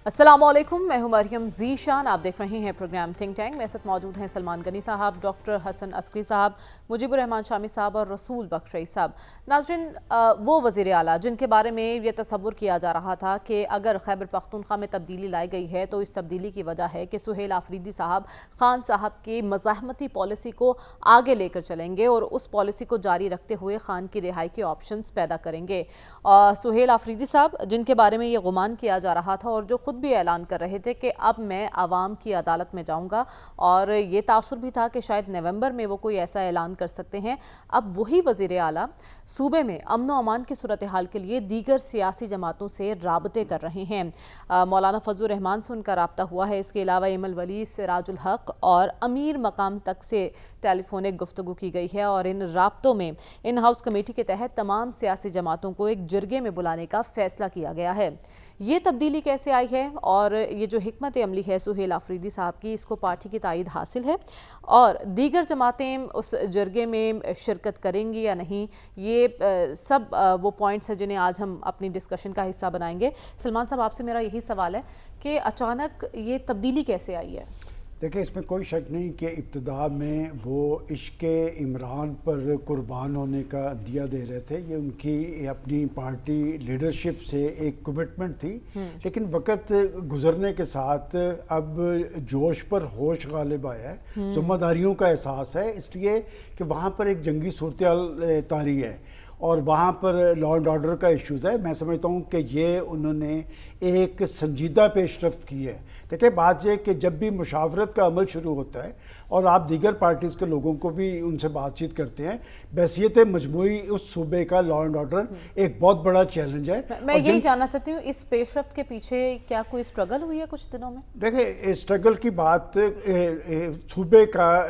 السلام علیکم، میں ہوں مریم ذیشان، آپ دیکھ رہے ہیں پروگرام تھنک ٹینک۔ میرے ساتھ موجود ہیں سلمان غنی صاحب، ڈاکٹر حسن عسکری صاحب، مجیب الرحمان شامی صاحب اور رسول بخش رئی صاحب۔ ناظرین، وہ وزیر اعلیٰ جن کے بارے میں یہ تصور کیا جا رہا تھا کہ اگر خیبر پختونخوا میں تبدیلی لائی گئی ہے تو اس تبدیلی کی وجہ ہے کہ سہیل آفریدی صاحب خان صاحب کی مزاحمتی پالیسی کو آگے لے کر چلیں گے اور اس پالیسی کو جاری رکھتے ہوئے خان کی رہائی کے آپشنز پیدا کریں گے۔ سہیل آفریدی صاحب جن کے بارے میں یہ گمان کیا جا رہا تھا اور جو خود بھی اعلان کر رہے تھے کہ اب میں عوام کی عدالت میں جاؤں گا، اور یہ تاثر بھی تھا کہ شاید نومبر میں وہ کوئی ایسا اعلان کر سکتے ہیں، اب وہی وزیر اعلیٰ صوبے میں امن و امان کی صورتحال کے لیے دیگر سیاسی جماعتوں سے رابطے کر رہے ہیں۔ مولانا فضل الرحمان سے ان کا رابطہ ہوا ہے، اس کے علاوہ ایمل ولی، سراج الحق اور امیر مقام تک سے ٹیلی فونک گفتگو کی گئی ہے، اور ان رابطوں میں ان ہاؤس کمیٹی کے تحت تمام سیاسی جماعتوں کو ایک جرگے میں بلانے کا فیصلہ کیا گیا ہے۔ یہ تبدیلی کیسے آئی ہے اور یہ جو حکمت عملی ہے سہیل آفریدی صاحب کی، اس کو پارٹی کی تائید حاصل ہے اور دیگر جماعتیں اس جرگے میں شرکت کریں گی یا نہیں، یہ سب وہ پوائنٹس ہیں جنہیں آج ہم اپنی ڈسکشن کا حصہ بنائیں گے۔ سلمان صاحب، آپ سے میرا یہی سوال ہے کہ اچانک یہ تبدیلی کیسے آئی ہے؟ دیکھیں، اس میں کوئی شک نہیں کہ ابتدا میں وہ عشق عمران پر قربان ہونے کا عندیہ دے رہے تھے، یہ ان کی اپنی پارٹی لیڈرشپ سے ایک کمٹمنٹ تھی، لیکن وقت گزرنے کے ساتھ اب جوش پر ہوش غالب آیا ہے، ذمہ داریوں کا احساس ہے، اس لیے کہ وہاں پر ایک جنگی صورتحال طاری ہے اور وہاں پر لا اینڈ آرڈر کا ایشوز ہے۔ میں سمجھتا ہوں کہ یہ انہوں نے ایک سنجیدہ پیش رفت کی ہے۔ دیکھیں، بات یہ کہ جب بھی مشاورت کا عمل شروع ہوتا ہے اور آپ دیگر پارٹیز کے لوگوں کو بھی ان سے بات چیت کرتے ہیں، بحیثیت مجموعی اس صوبے کا لا اینڈ آرڈر ایک بہت بڑا چیلنج ہے۔ میں یہی جاننا چاہتی ہوں، اس پیش رفت کے پیچھے کیا کوئی اسٹرگل ہوئی ہے کچھ دنوں میں؟ دیکھیں، اسٹرگل کی بات صوبے کا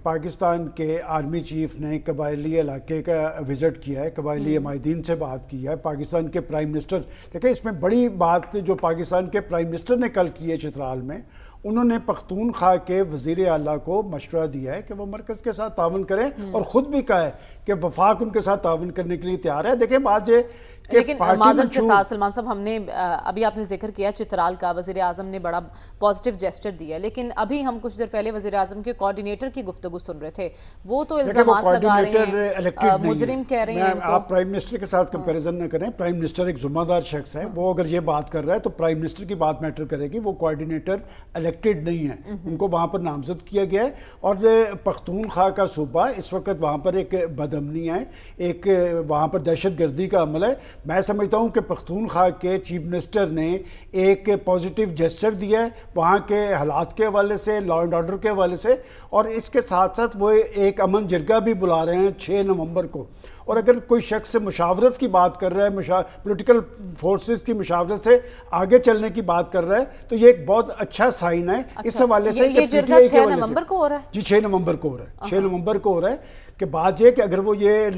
پاکستان کے آرمی چیف نے قبائلی علاقے کا وزٹ کیا ہے، قبائلی عمائدین سے بات کی ہے، پاکستان کے پرائم منسٹر، دیکھیں اس میں بڑی بات جو پاکستان کے پرائم منسٹر نے کل کی ہے چترال میں، انہوں نے پختونخوا کے وزیر اعلیٰ کو مشورہ دیا ہے کہ وہ مرکز کے ساتھ تعاون کریں، اور خود بھی کہا ہے کہ وفاق ان کے ساتھ تعاون کرنے کے لیے تیار ہے۔ دیکھیں بات یہ کہ لیکن معذرت کے ساتھ سلمان صاحب، ہم نے ابھی آپ نے ذکر کیا چترال کا، وزیر اعظم نے بڑا پازیٹیو جیسچر دیا، لیکن ابھی ہم کچھ دیر پہلے وزیر اعظم کے کوارڈینیٹر کی گفتگو سن رہے تھے، وہ تو الزامات لگا رہے ہیں، مجرم کہہ رہے ہیں۔ آپ پرائم منسٹر کے ساتھ کمپیریزن نہ کریں، پرائم منسٹر ایک ذمہ دار شخص ہے، وہ اگر یہ بات کر رہا ہے تو پرائم منسٹر کی بات میٹر کرے گی، وہ کوارڈینیٹر الیکٹڈ نہیں ہے، ان کو وہاں پر نامزد کیا گیا ہے، اور پختونخوا کا صوبہ اس وقت وہاں پر ایک بدامنی ہے، ایک وہاں پر دہشت گردی کا عمل ہے۔ میں سمجھتا ہوں کہ پختونخوا کے چیف منسٹر نے ایک پازیٹیو جیسچر دیا ہے وہاں کے حالات کے حوالے سے، لا اینڈ آرڈر کے حوالے سے، اور اس کے ساتھ ساتھ وہ ایک امن جرگہ بھی بلا رہے ہیں 6 نومبر کو۔ اور اگر کوئی شخص مشاورت کی بات کر رہا ہے، پولیٹیکل فورسز کی مشاورت سے آگے چلنے کی بات کر رہا ہے، تو یہ ایک بہت اچھا سائن ہے اس حوالے سے۔ یہ جرگہ 6 نومبر کو ہو رہا ہے؟ جی، 6 نومبر کو ہو رہا ہے، 6 نومبر کو ہو رہا ہے۔ کہ بات یہ کہ اگر وہ یہ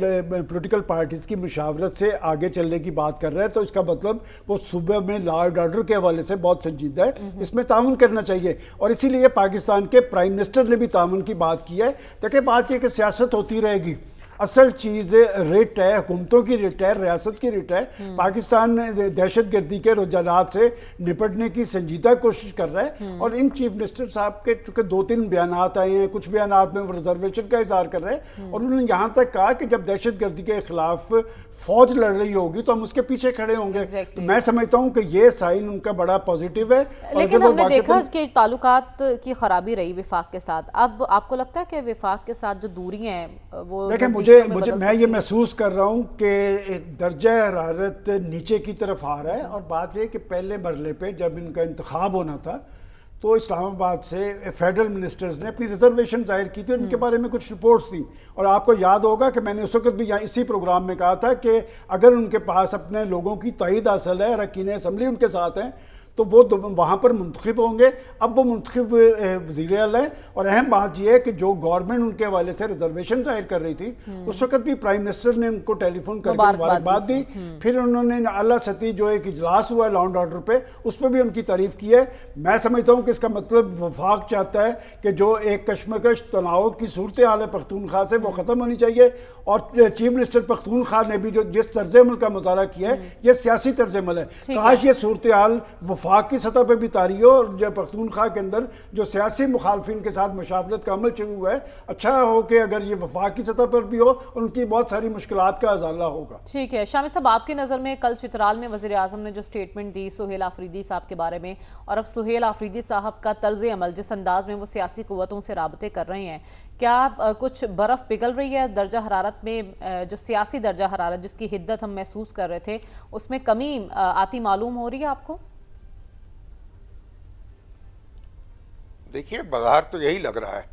پولیٹیکل پارٹیز کی مشاورت سے آگے چلنے کی بات کر رہا ہے تو اس کا مطلب وہ صوبے میں لا اینڈ آرڈر کے حوالے سے بہت سنجیدہ ہے، اس میں تعاون کرنا چاہیے، اور اسی لیے پاکستان کے پرائم منسٹر نے بھی تعاون کی بات کی ہے۔ دیکھیں، بات یہ کہ سیاست ہوتی رہے گی، اصل چیز ریٹ ہے، حکومتوں کی ریٹ ہے، ریاست کی ریٹ ہے۔ پاکستان دہشت گردی کے رجحانات سے نپٹنے کی سنجیدہ کوشش کر رہا ہے، اور ان چیف منسٹر صاحب کے چونکہ 2-3 بیانات آئے ہیں، کچھ بیانات میں وہ ریزرویشن کا اظہار کر رہے ہیں، اور انہوں نے یہاں تک کہا کہ جب دہشت گردی کے خلاف فوج لڑ رہی ہوگی تو ہم اس کے پیچھے کھڑے ہوں گے۔ تو میں سمجھتا ہوں کہ یہ سائن ان کا بڑا پوزیٹیو ہے۔ لیکن ہم نے دیکھا کہ تعلقات کی خرابی رہی وفاق کے ساتھ، اب آپ کو لگتا ہے کہ وفاق کے ساتھ جو دوری ہیں وہ؟ دیکھیں، میں یہ محسوس کر رہا ہوں کہ درجہ حرارت نیچے کی طرف آ رہا ہے، اور بات یہ کہ پہلے مرحلے پہ جب ان کا انتخاب ہونا تھا تو اسلام آباد سے فیڈرل منسٹرز نے اپنی ریزرویشن ظاہر کی تھی، ان کے بارے میں کچھ رپورٹس تھیں، اور آپ کو یاد ہوگا کہ میں نے اس وقت بھی یہاں اسی پروگرام میں کہا تھا کہ اگر ان کے پاس اپنے لوگوں کی تائید حاصل ہے، اراکین اسمبلی ان کے ساتھ ہیں، تو وہ وہاں پر منتخب ہوں گے۔ اب وہ منتخب وزیر اعلیٰ ہیں، اور اہم بات یہ ہے کہ جو گورنمنٹ ان کے حوالے سے ریزرویشن ظاہر کر رہی تھی، اس وقت بھی پرائم منسٹر نے ان کو ٹیلی فون کر کے مبارکباد دی، پھر انہوں نے اعلیٰ سطحی جو ایک اجلاس ہوا ہے لا اینڈ آرڈر پہ، اس پہ بھی ان کی تعریف کی ہے۔ میں سمجھتا ہوں کہ اس کا مطلب وفاق چاہتا ہے کہ جو ایک کشمکش تناؤ کی صورتحال ہے پختونخوا سے، وہ ختم ہونی چاہیے، اور چیف منسٹر پختونخوا نے بھی جو جس طرز عمل کا مظاہرہ کیا ہے، یہ سیاسی طرز عمل ہے۔ کاش یہ صورتحال وفاق وفاقی سطح پہ بھی طاری ہو، اور جو پختونخوا کے اندر جو سیاسی مخالفین کے ساتھ مشاورت کا عمل شروع ہوا ہے، اچھا ہو کہ اگر یہ وفاقی سطح پر بھی ہو اور ان کی بہت ساری مشکلات کا ازالہ ہوگا۔ ٹھیک ہے شامی صاحب، آپ کی نظر میں کل چترال میں وزیر اعظم نے جو سٹیٹمنٹ دی سہیل آفریدی صاحب کے بارے میں، اور اب سہیل آفریدی صاحب کا طرز عمل جس انداز میں وہ سیاسی قوتوں سے رابطے کر رہے ہیں، کیا کچھ برف پگھل رہی ہے درجہ حرارت میں؟ جو سیاسی درجہ حرارت جس کی حدت ہم محسوس کر رہے تھے اس میں کمی آتی معلوم ہو رہی ہے آپ کو؟ دیکھیے بظاہر تو یہی لگ رہا ہے،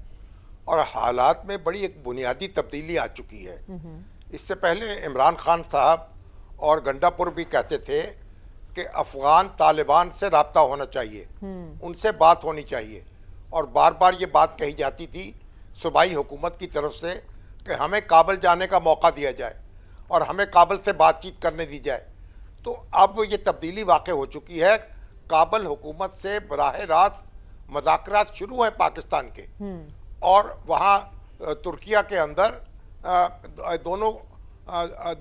اور حالات میں بڑی ایک بنیادی تبدیلی آ چکی ہے۔ اس سے پہلے عمران خان صاحب اور گنڈا پور بھی کہتے تھے کہ افغان طالبان سے رابطہ ہونا چاہیے، ان سے بات ہونی چاہیے، اور بار بار یہ بات کہی جاتی تھی صوبائی حکومت کی طرف سے کہ ہمیں کابل جانے کا موقع دیا جائے اور ہمیں کابل سے بات چیت کرنے دی جائے۔ تو اب یہ تبدیلی واقع ہو چکی ہے، کابل حکومت سے براہ راست مذاکرات شروع ہیں پاکستان کے، اور وہاں ترکیہ کے اندر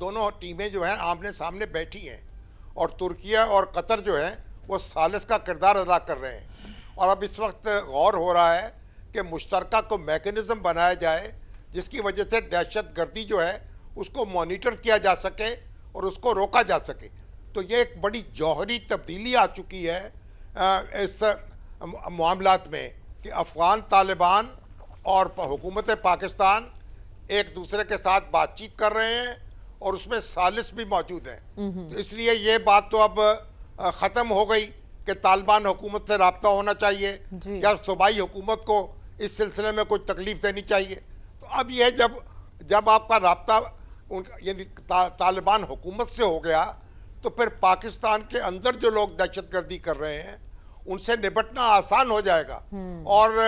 دونوں ٹیمیں جو ہیں آمنے سامنے بیٹھی ہیں، اور ترکیہ اور قطر جو ہیں وہ ثالث کا کردار ادا کر رہے ہیں، اور اب اس وقت غور ہو رہا ہے کہ مشترکہ کو میکینزم بنایا جائے جس کی وجہ سے دہشت گردی جو ہے اس کو مانیٹر کیا جا سکے اور اس کو روکا جا سکے۔ تو یہ ایک بڑی جوہری تبدیلی آ چکی ہے اس معاملات میں کہ افغان طالبان اور حکومت پاکستان ایک دوسرے کے ساتھ بات چیت کر رہے ہیں، اور اس میں ثالث بھی موجود ہیں۔ تو اس لیے یہ بات تو اب ختم ہو گئی کہ طالبان حکومت سے رابطہ ہونا چاہیے یا صوبائی حکومت کو اس سلسلے میں کوئی تکلیف دینی چاہیے۔ تو اب یہ جب آپ کا رابطہ یعنی طالبان حکومت سے ہو گیا، تو پھر پاکستان کے اندر جو لوگ دہشت گردی کر رہے ہیں ان سے نپٹنا آسان ہو جائے گا۔ اور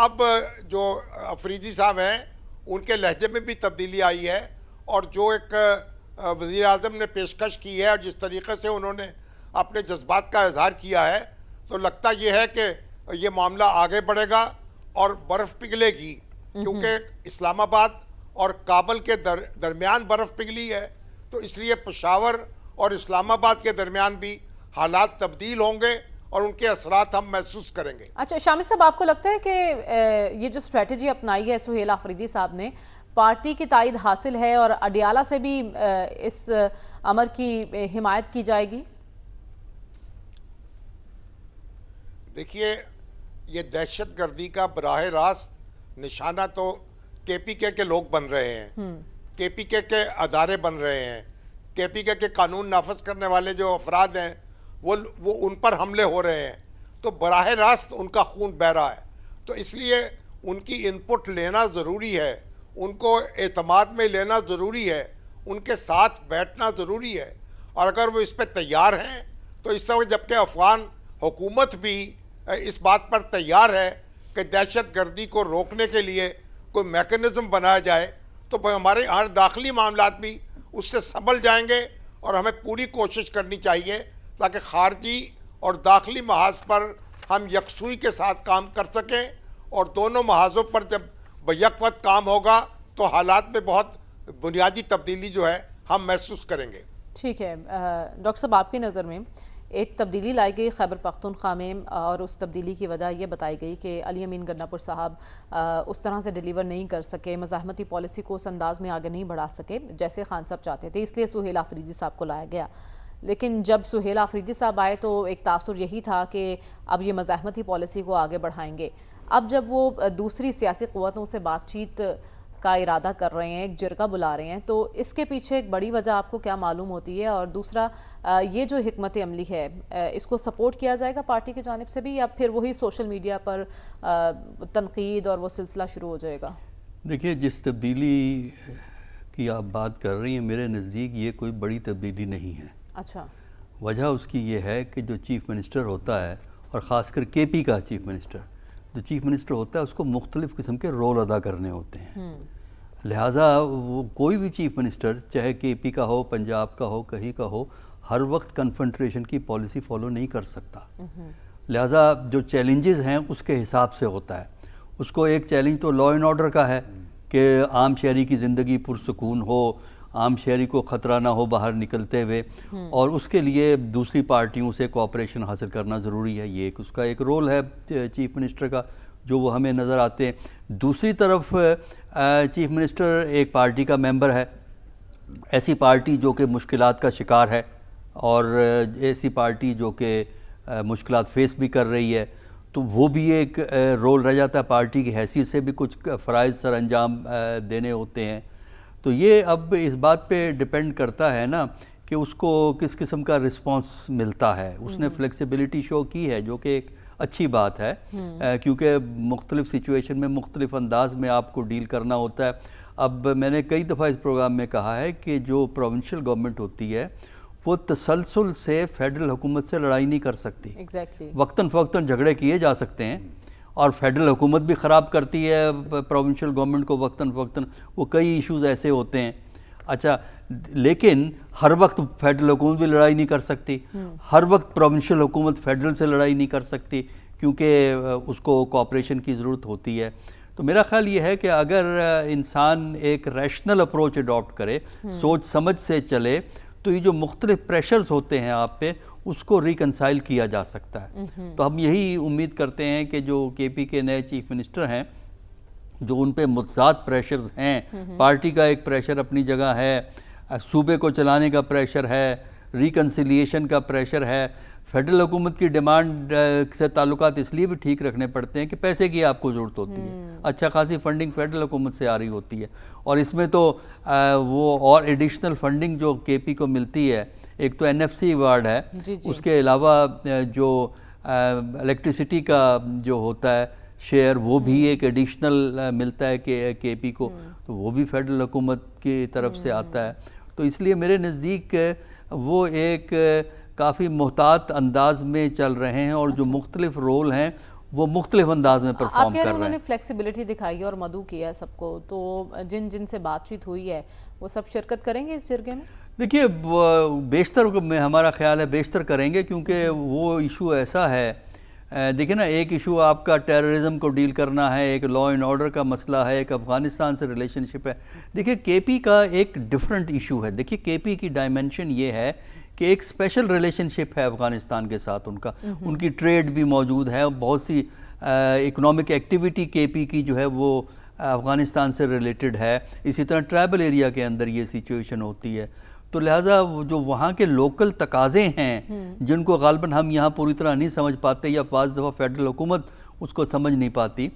اب جو افریدی صاحب ہیں ان کے لہجے میں بھی تبدیلی آئی ہے، اور جو ایک وزیر اعظم نے پیشکش کی ہے اور جس طریقے سے انہوں نے اپنے جذبات کا اظہار کیا ہے، تو لگتا یہ ہے کہ یہ معاملہ آگے بڑھے گا اور برف پگھلے گی، کیونکہ اسلام آباد اور کابل کے درمیان برف پگھلی ہے، تو اس لیے پشاور اور اسلام آباد کے درمیان بھی حالات تبدیل ہوں گے اور ان کے اثرات ہم محسوس کریں گے۔ اچھا شامی صاحب، آپ کو لگتا ہے کہ یہ جو اسٹریٹجی اپنائی ہے سہیل آفریدی صاحب نے، پارٹی کی تائید حاصل ہے اور اڈیالہ سے بھی اس امر کی حمایت کی جائے گی؟ دیکھیے یہ دہشت گردی کا براہ راست نشانہ تو کے پی کے لوگ بن رہے ہیں، کے پی کے ادارے بن رہے ہیں، کے پی کے قانون نافذ کرنے والے جو افراد ہیں وہ ان پر حملے ہو رہے ہیں، تو براہ راست ان کا خون بہہ رہا ہے۔ تو اس لیے ان کی ان پٹ لینا ضروری ہے، ان کو اعتماد میں لینا ضروری ہے، ان کے ساتھ بیٹھنا ضروری ہے، اور اگر وہ اس پہ تیار ہیں تو اس طرح، جبکہ افغان حکومت بھی اس بات پر تیار ہے کہ دہشت گردی کو روکنے کے لیے کوئی میکینزم بنایا جائے، تو ہمارے ہر داخلی معاملات بھی اس سے سنبھل جائیں گے، اور ہمیں پوری کوشش کرنی چاہیے تاکہ خارجی اور داخلی محاذ پر ہم یکسوئی کے ساتھ کام کر سکیں، اور دونوں محاذوں پر جب بیک وقت کام ہوگا تو حالات میں بہت بنیادی تبدیلی جو ہے ہم محسوس کریں گے۔ ٹھیک ہے ڈاکٹر صاحب، آپ کی نظر میں ایک تبدیلی لائی گئی خیبر پختونخوا میں، اور اس تبدیلی کی وجہ یہ بتائی گئی کہ علی امین گنڈا پور صاحب اس طرح سے ڈیلیور نہیں کر سکے، مزاحمتی پالیسی کو اس انداز میں آگے نہیں بڑھا سکے جیسے خان صاحب چاہتے تھے، اس لیے سہیل آفریدی صاحب کو لایا گیا۔ لیکن جب سہیل آفریدی صاحب آئے تو ایک تاثر یہی تھا کہ اب یہ مزاحمتی پالیسی کو آگے بڑھائیں گے۔ اب جب وہ دوسری سیاسی قوتوں سے بات چیت کا ارادہ کر رہے ہیں، ایک جرگہ بلا رہے ہیں، تو اس کے پیچھے ایک بڑی وجہ آپ کو کیا معلوم ہوتی ہے؟ اور دوسرا، یہ جو حکمت عملی ہے اس کو سپورٹ کیا جائے گا پارٹی کی جانب سے بھی، یا پھر وہی سوشل میڈیا پر تنقید اور وہ سلسلہ شروع ہو جائے گا؟ دیکھیے، جس تبدیلی کی آپ بات کر رہی ہیں، میرے نزدیک یہ کوئی بڑی تبدیلی نہیں ہے۔ اچھا۔ وجہ اس کی یہ ہے کہ جو چیف منسٹر ہوتا ہے، اور خاص کر کے پی کا چیف منسٹر، جو چیف منسٹر ہوتا ہے اس کو مختلف قسم کے رول ادا کرنے ہوتے ہیں، لہٰذا وہ کوئی بھی چیف منسٹر چاہے کے پی کا ہو، پنجاب کا ہو، کہیں کا ہو، ہر وقت کنفرنٹریشن کی پالیسی فالو نہیں کر سکتا۔ لہٰذا جو چیلنجز ہیں اس کے حساب سے ہوتا ہے۔ اس کو ایک چیلنج تو لا اینڈ آرڈر کا ہے کہ عام شہری کی زندگی پرسکون ہو، عام شہری کو خطرہ نہ ہو باہر نکلتے ہوئے، اور اس کے لیے دوسری پارٹیوں سے کوآپریشن حاصل کرنا ضروری ہے. یہ اس کا ایک رول ہے چیف منسٹر کا جو وہ ہمیں نظر آتے ہیں. دوسری طرف چیف منسٹر ایک پارٹی کا ممبر ہے، ایسی پارٹی جو کہ مشکلات کا شکار ہے، اور ایسی پارٹی جو کہ مشکلات فیس بھی کر رہی ہے، تو وہ بھی ایک رول رہ جاتا ہے. پارٹی کی حیثیت سے بھی کچھ فرائض سر انجام دینے ہوتے ہیں. تو یہ اب اس بات پہ ڈپینڈ کرتا ہے نا کہ اس کو کس قسم کا رسپانس ملتا ہے. اس نے فلیکسیبلٹی شو کی ہے جو کہ ایک اچھی بات ہے، کیونکہ مختلف سچویشن میں مختلف انداز میں آپ کو ڈیل کرنا ہوتا ہے. اب میں نے کئی دفعہ اس پروگرام میں کہا ہے کہ جو پروونشل گورنمنٹ ہوتی ہے وہ تسلسل سے فیڈرل حکومت سے لڑائی نہیں کر سکتی. وقتاً فوقتاً جھگڑے کیے جا سکتے ہیں، اور فیڈرل حکومت بھی خراب کرتی ہے پروونشل گورنمنٹ کو وقتاً فوقتاً. وہ کئی ایشوز ایسے ہوتے ہیں. اچھا، لیکن ہر وقت فیڈرل حکومت بھی لڑائی نہیں کر سکتی، ہر وقت پروونشل حکومت فیڈرل سے لڑائی نہیں کر سکتی، کیونکہ اس کو کوآپریشن کی ضرورت ہوتی ہے. تو میرا خیال یہ ہے کہ اگر انسان ایک ریشنل اپروچ اڈاپٹ کرے، سوچ سمجھ سے چلے، تو یہ جو مختلف پریشرز ہوتے ہیں آپ پہ، اس کو ریکنسائل کیا جا سکتا ہے. تو ہم یہی امید کرتے ہیں کہ جو کے پی کے نئے چیف منسٹر ہیں، جو ان پہ متضاد پریشرز ہیں، پارٹی کا ایک پریشر اپنی جگہ ہے، صوبے کو چلانے کا پریشر ہے، ریکنسیلیشن کا پریشر ہے، فیڈرل حکومت کی ڈیمانڈ سے تعلقات اس لیے بھی ٹھیک رکھنے پڑتے ہیں کہ پیسے کی آپ کو ضرورت ہوتی ہے. اچھا خاصی فنڈنگ فیڈرل حکومت سے آ رہی ہوتی ہے، اور اس میں تو وہ اور ایڈیشنل فنڈنگ جو کے پی کو ملتی ہے، ایک تو این ایف سی ایوارڈ ہے، اس کے علاوہ جو الیکٹریسٹی کا جو ہوتا ہے شیئر، وہ بھی ایک ایڈیشنل ملتا ہے کہ کے پی کو، تو وہ بھی فیڈرل حکومت کی طرف سے آتا ہے. تو اس لیے میرے نزدیک وہ ایک کافی محتاط انداز میں چل رہے ہیں، اور جو مختلف رول ہیں وہ مختلف انداز میں پرفارم کر رہے ہیں. آپ انہوں نے فلیکسیبلٹی دکھائی اور مدعو کیا ہے سب کو، تو جن سے بات چیت ہوئی ہے وہ سب شرکت کریں گے اس جرگے میں؟ دیکھیے، بیشتر میں ہمارا خیال ہے بیشتر کریں گے، کیونکہ وہ ایشو ایسا ہے. دیکھیں نا، ایک ایشو آپ کا ٹیررزم کو ڈیل کرنا ہے، ایک لا اینڈ آرڈر کا مسئلہ ہے، ایک افغانستان سے ریلیشن شپ ہے. دیکھیے کے پی کا ایک ڈیفرنٹ ایشو ہے. دیکھیے کے پی کی ڈائمنشن یہ ہے کہ ایک اسپیشل ریلیشن شپ ہے افغانستان کے ساتھ ان کی ٹریڈ بھی موجود ہے، بہت سی اکنامک ایکٹیویٹی کے پی کی جو ہے وہ افغانستان سے ریلیٹڈ ہے. اسی طرح ٹرائبل ایریا کے اندر یہ سچویشن ہوتی ہے. تو لہٰذا جو وہاں کے لوکل تقاضے ہیں جن کو غالباً ہم یہاں پوری طرح نہیں سمجھ پاتے، یا بعض دفعہ فیڈرل حکومت اس کو سمجھ نہیں پاتی،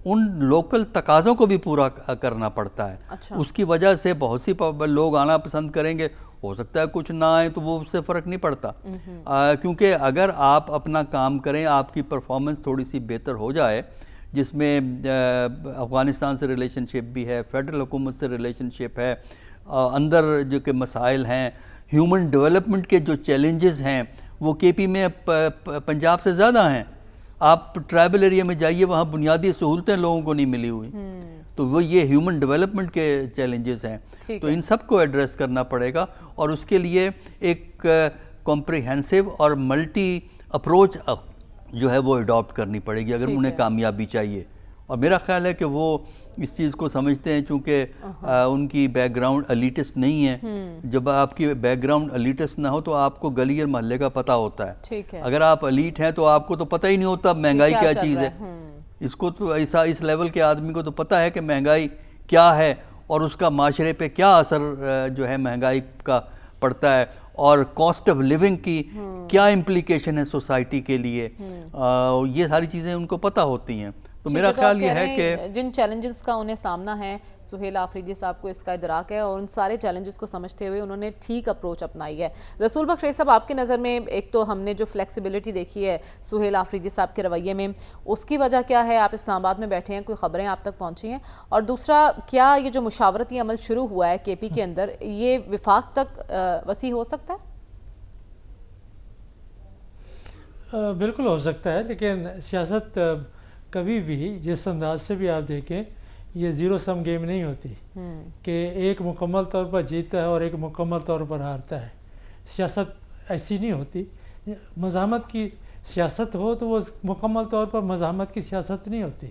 ان لوکل تقاضوں کو بھی پورا کرنا پڑتا ہے. اس کی وجہ سے بہت سی لوگ آنا پسند کریں گے، ہو سکتا ہے کچھ نہ آئیں، تو وہ اس سے فرق نہیں پڑتا. کیونکہ اگر آپ اپنا کام کریں، آپ کی پرفارمنس تھوڑی سی بہتر ہو جائے، جس میں افغانستان سے ریلیشن شپ بھی ہے، فیڈرل حکومت سے ریلیشن شپ ہے، اندر جو کہ مسائل ہیں، ہیومن ڈیولپمنٹ کے جو چیلنجز ہیں وہ کے پی میں پنجاب سے زیادہ ہیں. آپ ٹرائبل ایریا میں جائیے، وہاں بنیادی سہولتیں لوگوں کو نہیں ملی ہوئی، تو وہ یہ ہیومن ڈیولپمنٹ کے چیلنجز ہیں. تو ان سب کو ایڈریس کرنا پڑے گا، اور اس کے لیے ایک کمپریہنسو اور ملٹی اپروچ جو ہے وہ اڈاپٹ کرنی پڑے گی اگر انہیں کامیابی چاہیے. اور میرا خیال ہے کہ وہ اس چیز کو سمجھتے ہیں، چونکہ ان کی بیک گراؤنڈ الیٹسٹ نہیں ہے. جب آپ کی بیک گراؤنڈ الیٹسٹ نہ ہو تو آپ کو گلی اور محلے کا پتہ ہوتا ہے. اگر آپ الیٹ ہیں تو آپ کو تو پتہ ہی نہیں ہوتا مہنگائی کیا چیز ہے. اس کو تو اس لیول کے آدمی کو تو پتہ ہے کہ مہنگائی کیا ہے، اور اس کا معاشرے پہ کیا اثر جو ہے مہنگائی کا پڑتا ہے، اور کاسٹ آف لیونگ کی کیا امپلیکیشن ہے سوسائٹی کے لیے. یہ ساری چیزیں ان کو پتہ ہوتی ہیں. تو میرا خیال یہ ہے کہ جن چیلنجز کا انہیں سامنا ہے، سہیل آفریدی صاحب کو اس کا ادراک ہے، اور ان سارے چیلنجز کو سمجھتے ہوئے انہوں نے ٹھیک اپروچ اپنائی ہے. رسول بخش رئیس صاحب، آپ کی نظر میں ایک تو ہم نے جو فلیکسیبلٹی دیکھی ہے سہیل آفریدی صاحب کے رویے میں، اس کی وجہ کیا ہے؟ آپ اسلام آباد میں بیٹھے ہیں، کوئی خبریں آپ تک پہنچی ہیں؟ اور دوسرا، کیا یہ جو مشاورتی عمل شروع ہوا ہے کے پی کے اندر، یہ وفاق تک وسیع ہو سکتا ہے؟ بالکل ہو سکتا ہے، لیکن سیاست کبھی بھی جس انداز سے بھی آپ دیکھیں، یہ زیرو سم گیم نہیں ہوتی کہ ایک مکمل طور پر جیتتا ہے اور ایک مکمل طور پر ہارتا ہے. سیاست ایسی نہیں ہوتی. مزاحمت کی سیاست ہو تو وہ مکمل طور پر مزاحمت کی سیاست نہیں ہوتی.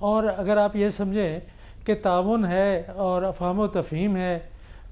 اور اگر آپ یہ سمجھیں کہ تعاون ہے اور افہام و تفہیم ہے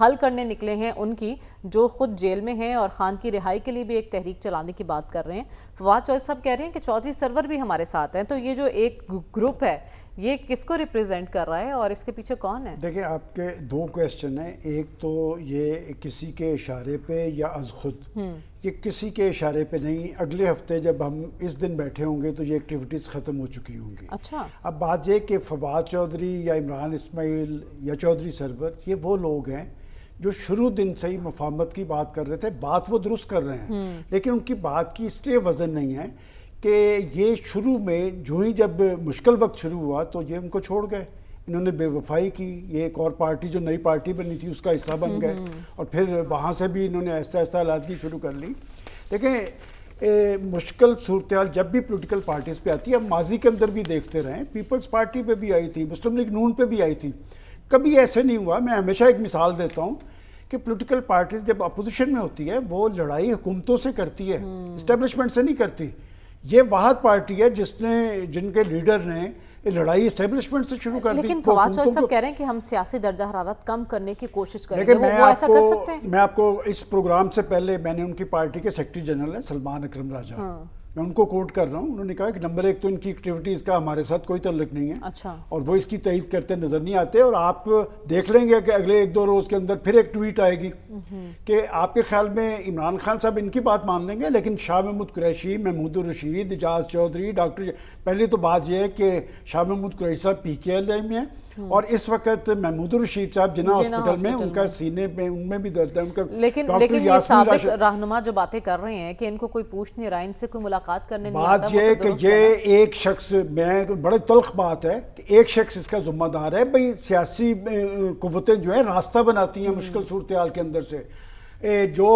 حل کرنے نکلے ہیں ان کی جو خود جیل میں ہیں اور خان کی رہائی کے لیے بھی ایک تحریک چلانے کی بات کر رہے ہیں. فواد چودھری صاحب کہہ رہے ہیں کہ چودھری سرور بھی ہمارے ساتھ ہیں, تو یہ جو ایک گروپ ہے یہ کس کو ریپریزنٹ کر رہا ہے اور اس کے پیچھے کون ہے؟ دیکھیں آپ کے دو کویسچن ہیں. ایک تو یہ کسی کے اشارے پہ یا از خود, یہ کسی کے اشارے پہ نہیں. اگلے ہفتے جب ہم اس دن بیٹھے ہوں گے تو یہ ایکٹیویٹیز ختم ہو چکی ہوں گی. اچھا, اب بات یہ کہ فواد چودھری یا عمران اسماعیل یا چودھری سرور یہ وہ لوگ ہیں جو شروع دن سے ہی مفاہمت کی بات کر رہے تھے. بات وہ درست کر رہے ہیں, لیکن ان کی بات کی اس لیے وزن نہیں ہے کہ یہ شروع میں جو ہی جب مشکل وقت شروع ہوا تو یہ ان کو چھوڑ گئے. انہوں نے بے وفائی کی, یہ ایک اور پارٹی جو نئی پارٹی بنی تھی اس کا حصہ بن گئے, اور پھر وہاں سے بھی انہوں نے آہستہ آہستہ علحدگی شروع کر لی. دیکھیں مشکل صورتحال جب بھی پولیٹیکل پارٹیز پہ آتی ہے, ہم ماضی کے اندر بھی دیکھتے رہیں, پیپلز پارٹی پہ بھی آئی تھی, مسلم لیگ نون پہ بھی آئی تھی, کبھی ایسے نہیں ہوا. میں ہمیشہ ایک مثال دیتا ہوں کہ پولیٹیکل پارٹیز جب اپوزیشن میں ہوتی ہے وہ لڑائی حکومتوں سے کرتی ہے, اسٹیبلشمنٹ سے نہیں کرتی. یہ واحد پارٹی ہے جن کے لیڈر نے لڑائی اسٹیبلشمنٹ سے شروع کر دی. لیکن فواد چودھری صاحب کہہ رہے ہیں کہ ہم سیاسی درجہ حرارت کم کرنے کی کوشش کریں گے, وہ ایسا کر سکتے ہیں؟ میں آپ کو اس پروگرام سے پہلے میں نے ان کی پارٹی کے سیکرٹری جنرل ہیں سلمان اکرم راجہ, میں ان کو کوٹ کر رہا ہوں. انہوں نے کہا کہ نمبر 1 تو ان کی ایکٹیویٹیز کا ہمارے ساتھ کوئی تعلق نہیں ہے, اچھا, اور وہ اس کی تائید کرتے نظر نہیں آتے. اور آپ دیکھ لیں گے کہ اگلے 1-2 روز کے اندر پھر ایک ٹویٹ آئے گی کہ آپ کے خیال میں عمران خان صاحب ان کی بات مان لیں گے, لیکن شاہ محمود قریشی, محمود الرشید, اعجاز چودھری, ڈاکٹر, پہلے تو بات یہ ہے کہ شاہ محمود قریشی صاحب PKI میں ہیں, اور اس وقت محمود الرشید صاحب جناح ہاسپٹل میں, ان کا سینے میں ان میں بھی درد ہے. ان کا لیکن یہ سابق رہنما جو باتیں کر رہے ہیں کہ ان کو کوئی پوچھ نہیں رہا, ان سے کوئی ملاقات کرنے نہیں آتا. بات یہ کہ یہ ایک شخص, میں بڑے تلخ بات ہے کہ ایک شخص اس کا ذمہ دار ہے. بھئی سیاسی قوتیں جو ہیں راستہ بناتی ہیں مشکل صورتحال کے اندر سے. جو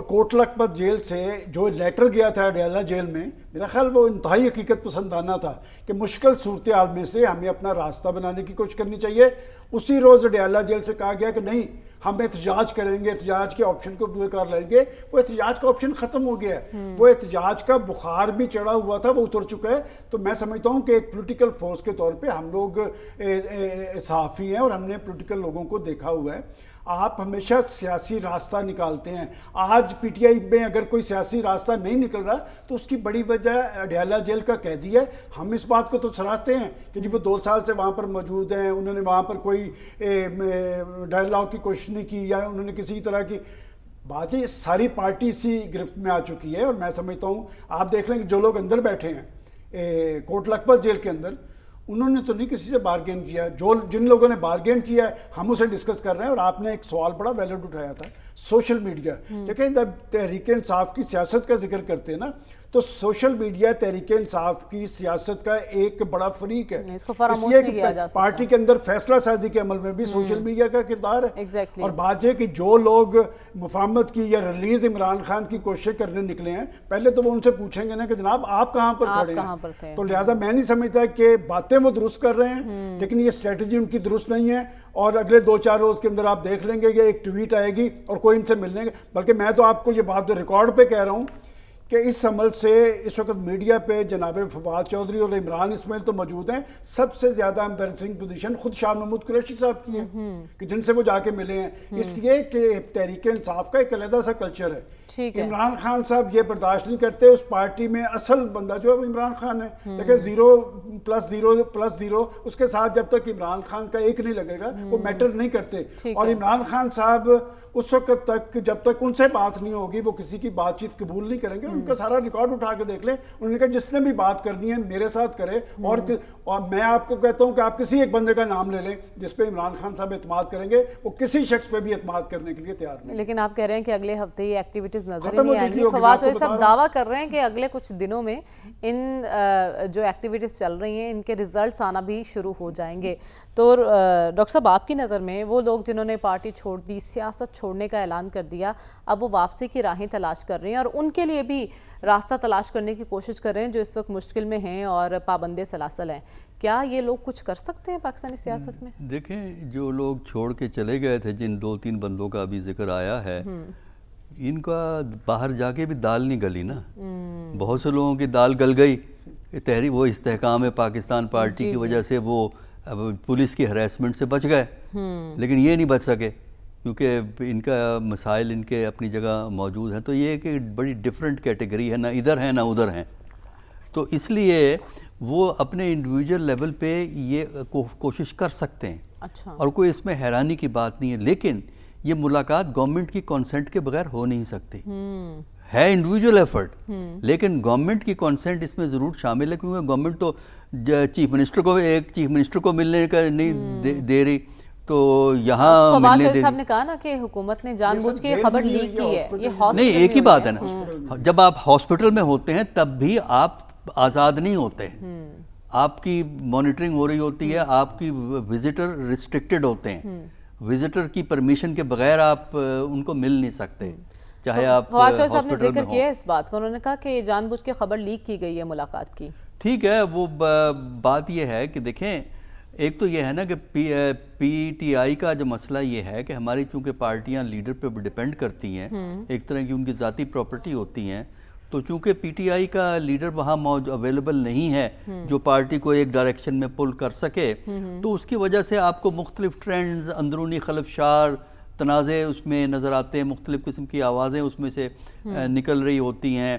کوٹ لکھپت جیل سے جو لیٹر گیا تھا اڈیالہ جیل میں, میرا خیال وہ انتہائی حقیقت پسندانہ تھا کہ مشکل صورتحال میں سے ہمیں اپنا راستہ بنانے کی کوشش کرنی چاہیے. اسی روز اڈیالہ جیل سے کہا گیا کہ نہیں ہم احتجاج کریں گے, احتجاج کے آپشن کو پورے کر لیں گے. وہ احتجاج کا آپشن ختم ہو گیا ہے, وہ احتجاج کا بخار بھی چڑھا ہوا تھا, وہ اتر چکا ہے. تو میں سمجھتا ہوں کہ ایک پولیٹیکل فورس کے طور پہ ہم لوگ صحافی ہیں اور ہم نے پولیٹیکل لوگوں کو دیکھا ہوا ہے. آپ ہمیشہ سیاسی راستہ نکالتے ہیں. آج PTI میں اگر کوئی سیاسی راستہ نہیں نکل رہا تو اس کی بڑی وجہ اڈیالہ جیل کا قیدی ہے. ہم اس بات کو تو سراہتے ہیں کہ جی وہ 2 سال سے وہاں پر موجود ہیں, انہوں نے وہاں پر کوئی ڈائلاگ کی کوشش نہیں کی, یا انہوں نے کسی طرح کی بات ہے. ساری پارٹی اسی گرفت میں آ چکی ہے, اور میں سمجھتا ہوں آپ دیکھ لیں کہ جو لوگ اندر بیٹھے ہیں کوٹ لکھپت جیل کے اندر, انہوں نے تو نہیں کسی سے بارگین کیا. جن لوگوں نے بارگین کیا ہے ہم اسے ڈسکس کر رہے ہیں. اور آپ نے ایک سوال بڑا ویلڈ اٹھایا تھا, سوشل میڈیا. دیکھیں جب تحریک انصاف کی سیاست کا ذکر کرتے ہیں نا, تو سوشل میڈیا تحریک انصاف کی سیاست کا ایک بڑا فریق ہے. اس کو فراموش نہیں کیا جا سکتا. پارٹی کے اندر فیصلہ سازی کے عمل میں بھی سوشل میڈیا کا کردار ہے. اور بات یہ کہ جو لوگ مفاہمت کی یا ریلیز عمران خان کی کوشش کرنے نکلے ہیں, پہلے تو وہ ان سے پوچھیں گے نا کہ جناب آپ کہاں پر کھڑے ہیں. تو لہٰذا میں نہیں سمجھتا کہ باتیں وہ درست کر رہے ہیں, لیکن یہ اسٹریٹجی ان کی درست نہیں ہے. اور اگلے 2-4 روز کے اندر آپ دیکھ لیں گے کہ ایک ٹویٹ آئے گی اور کوئی ان سے ملنے گا. بلکہ میں تو آپ کو یہ بات ریکارڈ پہ کہہ رہا ہوں کہ اس عمل سے اس وقت میڈیا پہ جناب فواد چودھری اور عمران اسماعیل تو موجود ہیں. سب سے زیادہ امبیرسنگ پوزیشن خود شاہ محمود قریشی صاحب کی ہے کہ جن سے وہ جا کے ملے ہیں, اس لیے کہ تحریک انصاف کا ایک علیحدہ سا کلچر ہے. عمران خان صاحب یہ برداشت نہیں کرتے. اس پارٹی میں اصل بندہ جو ہے عمران خان ہے. دیکھیں 0+0+0 اس کے ساتھ جب تک عمران خان کا ایک نہیں لگے گا وہ میٹر نہیں کرتے. اور عمران خان صاحب اس وقت تک جب تک ان سے بات نہیں ہوگی وہ کسی کی بات چیت قبول نہیں کریں گے. ان کا سارا ریکارڈ اٹھا کے دیکھ لیں, انہوں نے کہا جس نے بھی بات کرنی ہے میرے ساتھ کرے. اور میں آپ کو کہتا ہوں کہ آپ کسی ایک بندے کا نام لے لیں جس پہ عمران خان صاحب اعتماد کریں گے, وہ کسی شخص پہ بھی اعتماد کرنے کے لیے تیار نہیں. لیکن آپ کہہ رہے ہیں کہ اگلے ہفتے یہ ایکٹیویٹیز نظر نہیں آئیں گی. فواد چودھری صاحب دعویٰ کر رہے ہیں کہ اگلے کچھ دنوں میں ان جو ایکٹیویٹیز چل رہی ہیں ان کے ریزلٹس آنا بھی شروع ہو جائیں گے. تو ڈاکٹر صاحب آپ کی نظر میں وہ لوگ جنہوں نے پارٹی چھوڑ دی, سیاست چھوڑنے کا اعلان کر دیا, اب وہ واپسی کی راہیں تلاش کر رہے ہیں اور ان کے لیے بھی راستہ تلاش کرنے کی کوشش کر رہے ہیں جو اس وقت مشکل میں ہیں اور پابند سلاسل ہیں, کیا یہ لوگ کچھ کر سکتے ہیں پاکستانی سیاست میں؟ دیکھیں جو لوگ چھوڑ کے چلے گئے تھے, جن 2-3 بندوں کا ابھی ذکر آیا ہے, ان کا باہر جا کے بھی دال نہیں گلی نا. بہت سے لوگوں کی دال گل گئی. تحریک وہ استحکام پاکستان پارٹی کی وجہ سے وہ پولیس کی ہراسمنٹ سے بچ گئے, لیکن یہ نہیں بچ سکے. کیونکہ ان کا مسائل ان کے اپنی جگہ موجود ہیں، تو یہ کہ بڑی ڈفرینٹ کیٹیگری ہے، نہ ادھر ہیں نہ ادھر ہیں، تو اس لیے وہ اپنے انڈیویجول لیول پہ یہ کوشش کر سکتے ہیں، اچھا، اور کوئی اس میں حیرانی کی بات نہیں ہے، لیکن یہ ملاقات گورنمنٹ کی کنسنٹ کے بغیر ہو نہیں سکتی، ہے انڈیویجول ایفرٹ، لیکن گورنمنٹ کی کنسنٹ اس میں ضرور شامل ہے، کیونکہ گورنمنٹ تو چیف منسٹر کو ایک چیف منسٹر کو ملنے کا نہیں دے رہی، تو یہاں فواد ملنے شریف صاحب نے کہا نا کہ حکومت نے جان بوجھ کے خبر لیک کی ہے، یہ ہاسپٹل نہیں، ایک ہی بات ہے نا، جب آپ ہاسپٹل میں ہوتے ہیں تب بھی آپ آزاد نہیں ہوتے، آپ کی مانیٹرنگ ہو رہی ہوتی ہے، آپ کی وزٹر ریسٹرکٹڈ ہوتے ہیں، وزٹر کی پرمیشن کے بغیر آپ ان کو مل نہیں سکتے، چاہے آپ فواد شریف صاحب نے ہاسپٹل میں ذکر کیا اس بات کا، انہوں نے کہا کہ جان بوجھ کے خبر لیک کی گئی ہے ملاقات کی۔ ٹھیک ہے، وہ بات یہ ہے کہ دیکھیں، ایک تو یہ ہے نا کہ پی ٹی آئی کا جو مسئلہ یہ ہے کہ ہماری چونکہ پارٹیاں لیڈر پہ ڈیپینڈ کرتی ہیں، ایک طرح کی ان کی ذاتی پراپرٹی ہوتی ہیں، تو چونکہ پی ٹی آئی کا لیڈر وہاں اویلیبل نہیں ہے جو پارٹی کو ایک ڈائریکشن میں پل کر سکے، تو اس کی وجہ سے آپ کو مختلف ٹرینڈز، اندرونی خلفشار، تنازع اس میں نظر آتے ہیں، مختلف قسم کی آوازیں اس میں سے نکل رہی ہوتی ہیں،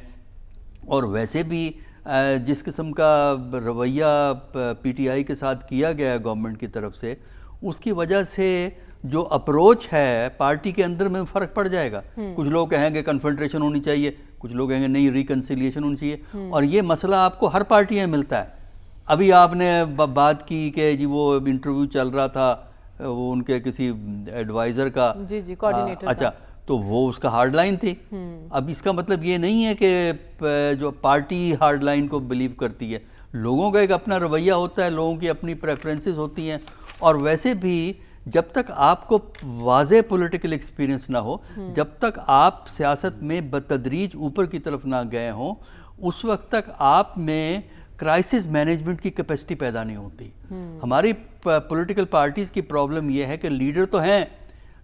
اور ویسے بھی جس قسم کا رویہ پی ٹی آئی کے ساتھ کیا گیا ہے گورنمنٹ کی طرف سے، اس کی وجہ سے جو اپروچ ہے پارٹی کے اندر میں فرق پڑ جائے گا، کچھ لوگ کہیں گے کنفرنٹریشن ہونی چاہیے، کچھ لوگ کہیں گے نہیں ریکنسیلیشن ہونی چاہیے، اور یہ مسئلہ آپ کو ہر پارٹی میں ملتا ہے۔ ابھی آپ نے بات کی کہ جی وہ انٹرویو چل رہا تھا وہ ان کے کسی ایڈوائزر کا، جی کوارڈینیٹر، اچھا، تو وہ اس کا ہارڈ لائن تھی۔ اب اس کا مطلب یہ نہیں ہے کہ جو پارٹی ہارڈ لائن کو بلیو کرتی ہے، لوگوں کا ایک اپنا رویہ ہوتا ہے، لوگوں کی اپنی پریفرنسز ہوتی ہیں، اور ویسے بھی جب تک آپ کو واضح پولیٹیکل ایکسپیرینس نہ ہو، جب تک آپ سیاست میں بتدریج اوپر کی طرف نہ گئے ہوں، اس وقت تک آپ میں کرائسس مینجمنٹ کی کیپیسٹی پیدا نہیں ہوتی۔ ہماری پولیٹیکل پارٹیز کی پرابلم یہ ہے کہ لیڈر تو ہیں،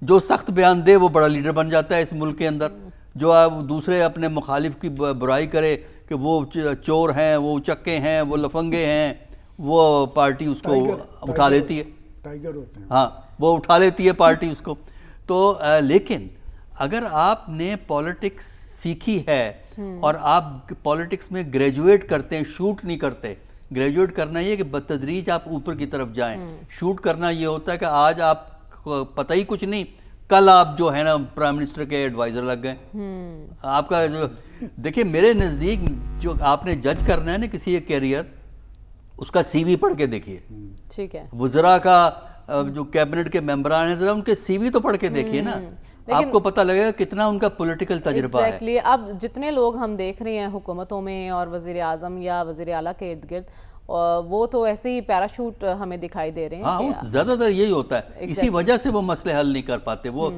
جو سخت بیان دے وہ بڑا لیڈر بن جاتا ہے اس ملک کے اندر، جو دوسرے اپنے مخالف کی برائی کرے کہ وہ چور ہیں، وہ اچکے ہیں، وہ لفنگے ہیں، وہ پارٹی اس کو اٹھا لیتی ہے، ٹائیگر ہوتے ہیں، ہاں وہ اٹھا لیتی ہے پارٹی اس کو۔ تو لیکن اگر آپ نے پالیٹکس سیکھی ہے اور آپ پالیٹکس میں گریجویٹ کرتے ہیں، شوٹ نہیں کرتے، گریجویٹ کرنا یہ کہ بتدریج آپ اوپر کی طرف جائیں، شوٹ کرنا یہ ہوتا ہے کہ آج آپ پتہ ہی کچھ نہیں، کل آپ جو ہے نا پرائم منسٹر کے ایڈوائزر لگ گئے۔ آپ کا جو دیکھیں میرے نزدیک جو آپ نے جج کرنا ہے نا کسی ایک کیریئر، اس کا سی وی پڑھ کے دیکھیے، ٹھیک ہے، وزراء کا جو کیبنٹ کے ممبران ہیں، ذرا ان کے سی وی تو پڑھ کے دیکھیے نا، آپ کو پتہ لگے گا کتنا ان کا پولیٹیکل تجربہ ہے۔ ایگزیکٹلی، اب جتنے لوگ ہم دیکھ رہے ہیں حکومتوں میں اور وزیر اعظم یا وزیر اعلیٰ کے ارد گرد، وہ تو ایسے ہی پیراشوٹ ہمیں دکھائی دے رہے ہیں۔ ہاں زیادہ تر یہی ہوتا ہے، اسی وجہ سے وہ مسئلے حل نہیں کر پاتے، وہ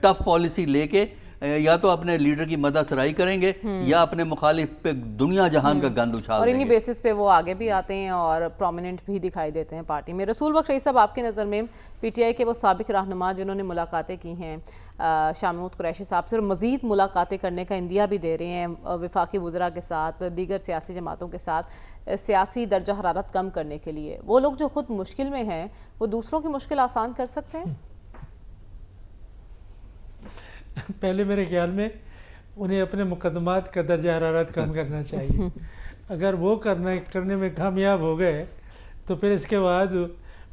ٹف پالیسی لے کے یا تو اپنے لیڈر کی مدح سرائی کریں گے یا اپنے مخالف پہ دنیا جہان کا گند اچھال اور دیں انہی گے، بیسس پہ وہ آگے بھی آتے ہیں اور پرومیننٹ بھی دکھائی دیتے ہیں پارٹی میں۔ رسول بخش رئیس صاحب، آپ کی نظر میں پی ٹی آئی کے وہ سابق رہنما جنہوں نے ملاقاتیں کی ہیں شاہ محمود قریشی صاحب سے، اور مزید ملاقاتیں کرنے کا عندیہ بھی دے رہے ہیں وفاقی وزراء کے ساتھ، دیگر سیاسی جماعتوں کے ساتھ، سیاسی درجہ حرارت کم کرنے کے لیے، وہ لوگ جو خود مشکل میں ہیں وہ دوسروں کی مشکل آسان کر سکتے ہیں؟ پہلے میرے خیال میں انہیں اپنے مقدمات کا درجہ حرارت کم کرنا چاہیے، اگر وہ کرنے میں کامیاب ہو گئے تو پھر اس کے بعد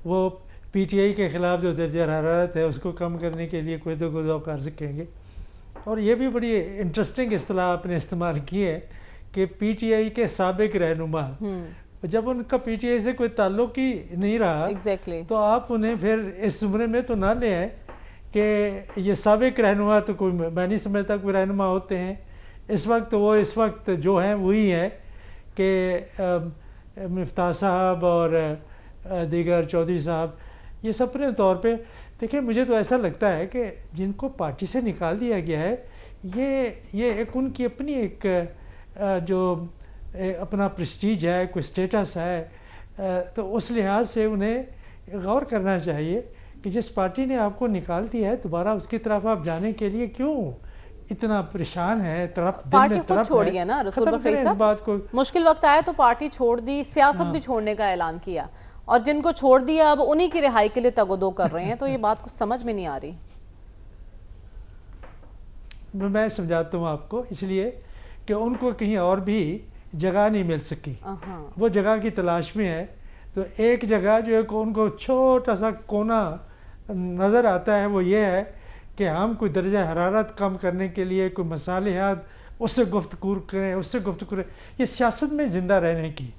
وہ پی ٹی آئی کے خلاف جو درجہ حرارت ہے اس کو کم کرنے کے لیے کوئی تو گزو کر سکیں گے۔ اور یہ بھی بڑی انٹرسٹنگ اصطلاح آپ نے استعمال کی ہے کہ پی ٹی آئی کے سابق رہنما، جب ان کا پی ٹی آئی سے کوئی تعلق ہی نہیں رہا تو آپ انہیں پھر اس زمرے میں تو نہ لے آئیں کہ یہ سابق رہنما، تو کوئی میں نہیں سمجھتا کوئی رہنما ہوتے ہیں۔ اس وقت جو ہیں وہی ہے کہ مفتاح صاحب اور دیگر چودھری صاحب، یہ سب اپنے طور پہ دیکھیں، مجھے تو ایسا لگتا ہے کہ جن کو پارٹی سے نکال دیا گیا ہے، یہ ایک ان کی اپنی ایک جو اپنا پریسٹیج ہے، کوئی سٹیٹس ہے، تو اس لحاظ سے انہیں غور کرنا چاہیے کہ جس پارٹی نے آپ کو نکال دیا ہے دوبارہ اس کی طرف آپ جانے کے لیے کیوں اتنا پریشان ہے، پارٹی خود چھوڑی ہے نا رسول بخش رئیس صاحب، مشکل وقت آیا تو پارٹی چھوڑ دی، سیاست بھی چھوڑنے کا اعلان کیا، اور جن کو چھوڑ دیا اب انہی کی رہائی کے لیے تگ و دو کر رہے ہیں، تو یہ بات کچھ سمجھ میں نہیں آ رہی۔ میں سمجھاتا ہوں آپ کو، اس لیے کہ ان کو کہیں اور بھی جگہ نہیں مل سکی، وہ جگہ کی تلاش میں ہے. تو ایک جگہ جو ہے ان کو چھوٹا سا کونا نظر آتا ہے، وہ یہ ہے کہ ہم کوئی درجہ حرارت کم کرنے کے لیے کوئی مصالحات اس سے گفتگو کریں، اس سے گفتگو کریں. یہ سیاست میں زندہ رہنے کی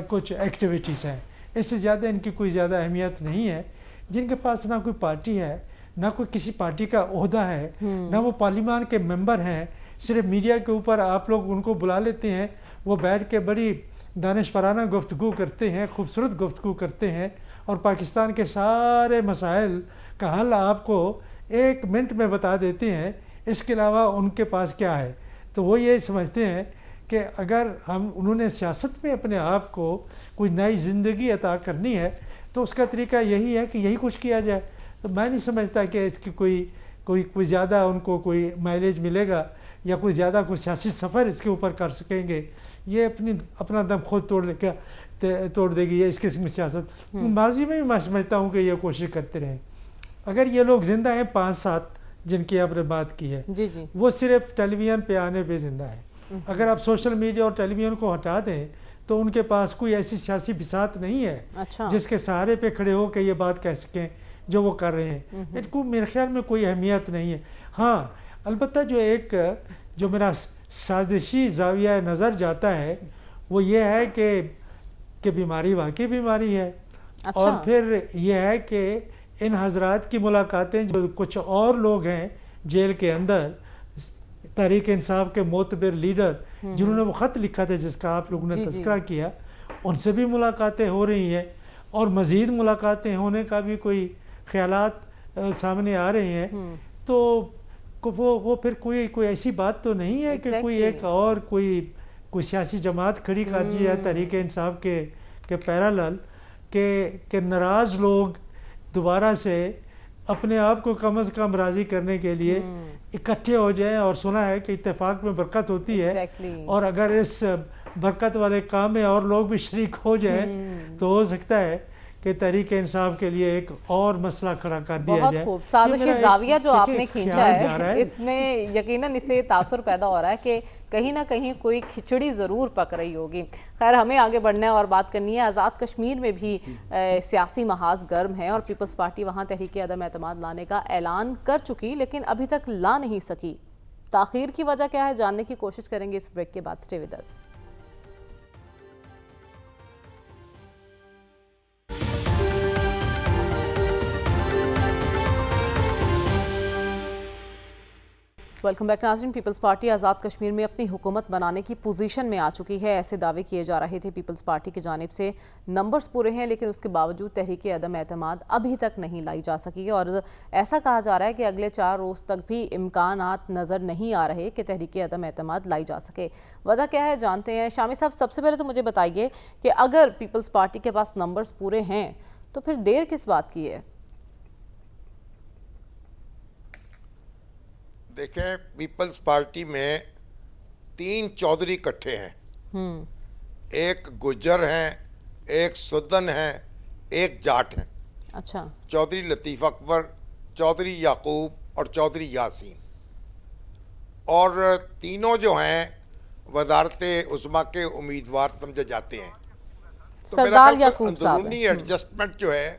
کچھ ایکٹیویٹیز ہیں، اس سے زیادہ ان کی کوئی زیادہ اہمیت نہیں ہے. جن کے پاس نہ کوئی پارٹی ہے، نہ کوئی کسی پارٹی کا عہدہ ہے، نہ وہ پارلیمان کے ممبر ہیں، صرف میڈیا کے اوپر آپ لوگ ان کو بلا لیتے ہیں، وہ بیٹھ کے بڑی دانشورانہ گفتگو کرتے ہیں، خوبصورت گفتگو کرتے ہیں، اور پاکستان کے سارے مسائل کا حل آپ کو 1 منٹ میں بتا دیتے ہیں. اس کے علاوہ ان کے پاس کیا ہے؟ تو وہ یہ سمجھتے ہیں کہ اگر انہوں نے سیاست میں اپنے آپ کو کوئی نئی زندگی عطا کرنی ہے تو اس کا طریقہ یہی ہے کہ یہی کچھ کیا جائے. تو میں نہیں سمجھتا کہ اس کی کوئی زیادہ ان کو کوئی مائلیج ملے گا یا کوئی زیادہ کوئی سیاسی سفر اس کے اوپر کر سکیں گے. یہ اپنا دم خود توڑ دے گی یہ اس قسم کی سیاست. ماضی میں بھی میں سمجھتا ہوں کہ یہ کوشش کرتے رہیں. اگر یہ لوگ زندہ ہیں 5-7 جن کی آپ نے بات کی ہے، وہ صرف ٹیلی ویژن پہ آنے پہ زندہ ہے. اگر آپ سوشل میڈیا اور ٹیلی ویژن کو ہٹا دیں تو ان کے پاس کوئی ایسی سیاسی بساط نہیں ہے جس کے سہارے پہ کھڑے ہو کے یہ بات کہہ سکیں جو وہ کر رہے ہیں. ان کو میرے خیال میں کوئی اہمیت نہیں ہے. ہاں البتہ جو میرا سازشی زاویہ نظر جاتا ہے وہ یہ ہے کہ بیماری واقعی بیماری ہے. اور پھر یہ ہے کہ ان حضرات کی ملاقاتیں، جو کچھ اور لوگ ہیں جیل کے اندر، تحریک انصاف کے معتبر لیڈر جنہوں نے وہ خط لکھا تھا جس کا آپ لوگوں نے تذکرہ کیا، ان سے بھی ملاقاتیں ہو رہی ہیں، اور مزید ملاقاتیں ہونے کا بھی کوئی خیالات سامنے آ رہے ہیں. تو وہ پھر کوئی ایسی بات تو نہیں ہے کہ کوئی ایک اور کوئی سیاسی جماعت کھڑی کر دی ہے تحریک انصاف کے پیرالل کہ ناراض لوگ دوبارہ سے اپنے آپ کو کم از کم راضی کرنے کے لیے اکٹھے ہو جائیں. اور سنا ہے کہ اتفاق میں برکت ہوتی ہے، اور اگر اس برکت والے کام میں اور لوگ بھی شریک ہو جائیں تو ہو سکتا ہے کہ تحریک انصاف کے لیے ایک اور مسئلہ کھڑا کر دیا جائے. بہت خوب سازشی زاویہ جو آپ نے کھینچا ہے، اس میں یقیناً اسے تاثر پیدا ہو رہا ہے کہ کہیں نہ کہیں کوئی کھچڑی ضرور پک رہی ہوگی. خیر ہمیں آگے بڑھنا ہے اور بات کرنی ہے. آزاد کشمیر میں بھی سیاسی محاذ گرم ہے اور پیپلز پارٹی وہاں تحریک عدم اعتماد لانے کا اعلان کر چکی لیکن ابھی تک لا نہیں سکی. تاخیر کی وجہ کیا ہے جاننے کی کوشش کریں گے اس بریک کے بعد. سٹے ود اس. ویلکم بیک ناظرین. پیپلز پارٹی آزاد کشمیر میں اپنی حکومت بنانے کی پوزیشن میں آ چکی ہے. ایسے دعوے کیے جا رہے تھے پیپلز پارٹی کی جانب سے. نمبرز پورے ہیں لیکن اس کے باوجود تحریک عدم اعتماد ابھی تک نہیں لائی جا سکی اور ایسا کہا جا رہا ہے کہ اگلے 4 روز تک بھی امکانات نظر نہیں آ رہے کہ تحریک عدم اعتماد لائی جا سکے. وجہ کیا ہے جانتے ہیں. شامی صاحب سب سے پہلے تو مجھے بتائیے کہ اگر پیپلز پارٹی کے پاس نمبرز پورے ہیں تو پھر دیر کس بات کی ہے؟ دیکھیں پیپلز پارٹی میں 3 چودھری اکٹھے ہیں. ایک گجر ہیں، ایک سدن ہیں، ایک جاٹ ہیں. اچھا. چودھری لطیف اکبر، چودھری یعقوب اور چودھری یاسین. اور تینوں جو ہیں وزارت عظمیٰ کے امیدوار سمجھے جاتے ہیں. سردار یعقوب صاحب اندرونی ایڈجسٹمنٹ جو ہے،